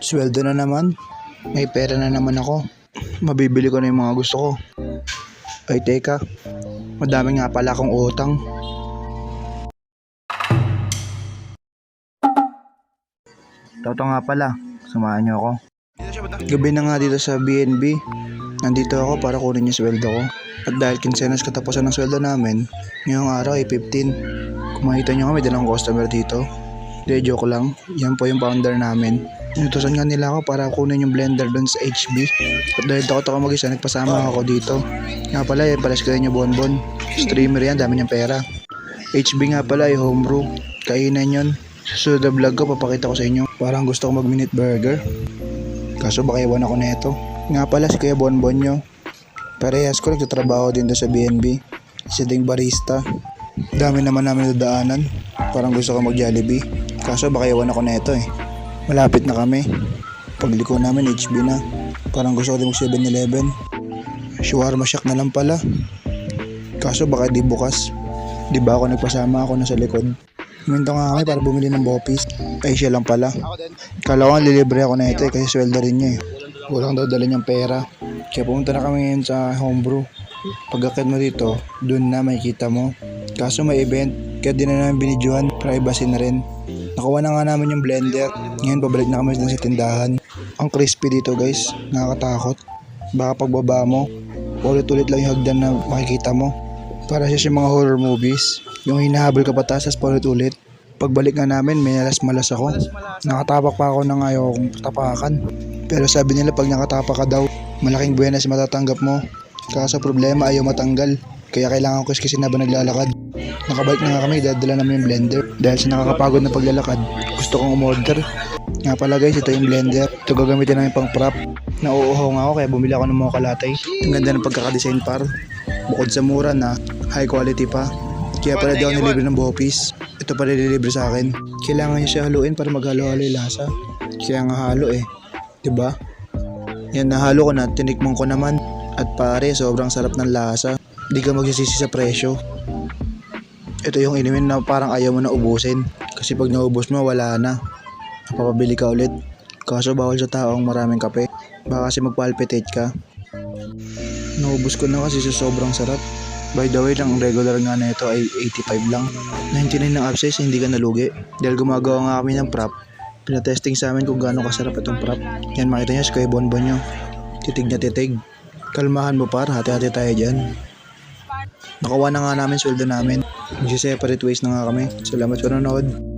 Sweldo na naman. May pera na naman ako. Mabibili ko na yung mga gusto ko. Ay teka, madami nga pala akong utang. Toto nga pala, samahan niyo ako. Gabi na nga dito sa BNB. Nandito ako para kunin yung sweldo ko. At dahil kinsenas katapusan ng sweldo namin, ngayong araw ay 15. Kung makita nyo kami, dalang customer dito. Hindi, joke lang. Yan po yung founder namin. Inutusan nga nila ako para kunin yung blender doon sa HB. At dahil takot ako mag-isa, nagpasama ako dito. Nga pala, yan pala si Kuya Bonbon. Streamer yan, dami niyang pera. HB nga pala ay homebrew. Kainan yun. Susunod na vlog ko, papakita ko sa inyo. Parang gusto ko mag-minute burger. Kaso baka iwan ako neto. Nga pala si Kuya Bonbon nyo. Parehas ko nagtatrabaho din doon sa BNB. Isa ding barista. Dami naman namin dadaanan. Parang gusto ko mag-Jollibee. Kaso baka iwan ako neto eh. Malapit na kami. Pagliko namin HB na. Parang gusto ko din mag 7-Eleven. Shawarma shack na lang pala. Kaso baka di bukas. Di ba ako nagpasama, ako nasa likod. Huminto nga kami para bumili ng bopis. Ay siya lang pala. Kala ko nga lilibre ako na ito eh, kasi sweldo rin niya eh. Walang daw dala niyang pera. Kaya pumunta na kami ngayon sa homebrew. Pag-akit mo dito, dun na makikita mo. Kaso may event, kaya di na namin binidyohan. Privacy na rin. Nakuha na nga namin yung blender. Ngayon pabalik na kami sa tindahan. Ang crispy dito guys, nakakatakot. Baka pagbaba mo, ulit-ulit lang yung hagdan na makikita mo. Para siya sa mga horror movies. Yung hinahabol ka patas paulit-ulit. Pagbalik nga namin, may nalas-malas ako. Nakatapak pa ako nang ayaw kong tapakan. Pero sabi nila pag nakatapak ka daw, malaking buenas matatanggap mo. Kaso problema ayaw matanggal. Kaya kailangan ko kasi habang naglalakad. Nakabalik na nga kami, dadala namin yung blender. Dahil sa nakakapagod na paglalakad, gusto kong umorder. Nga pala guys, ito yung blender. Ito gagamitin namin pang prop. Nauuhaw nga ako kaya bumili ako ng mga kalatay. Ang ganda ng pagkakadesign par. Bukod sa mura na, high quality pa. Kaya pala daw nilibre ng bopis. Ito pala nilibre sa akin. Kailangan niya siya haluin para maghalo-halo yung lasa. Kaya nga halo eh. Diba? Yan, nahalo ko na, tinikmong ko naman. At pare, sobrang sarap ng lasa. Di ka magsisisi sa presyo. Ito yung inumin na parang ayaw mo na ubusin. Kasi pag naubos mo, wala na. Napapabili ka ulit. Kaso bawal sa taong maraming kape. Baka kasi magpalpitate ka. Naubos ko na kasi sa sobrang sarap. By the way, ang regular nga na ito ay 85 lang. 99 ng upsize, hindi ka nalugi. Dahil gumagawa nga kami ng prop. Pinatesting sa amin kung gaano kasarap itong prop. Yan, makita nyo, si Kuya Bonbon nyo. Titig na titig. Kalmahan mo par, hati-hati tayo dyan. Nakuha na nga namin sweldo namin. Magsi-separate ways na nga kami. Salamat sa nanonood.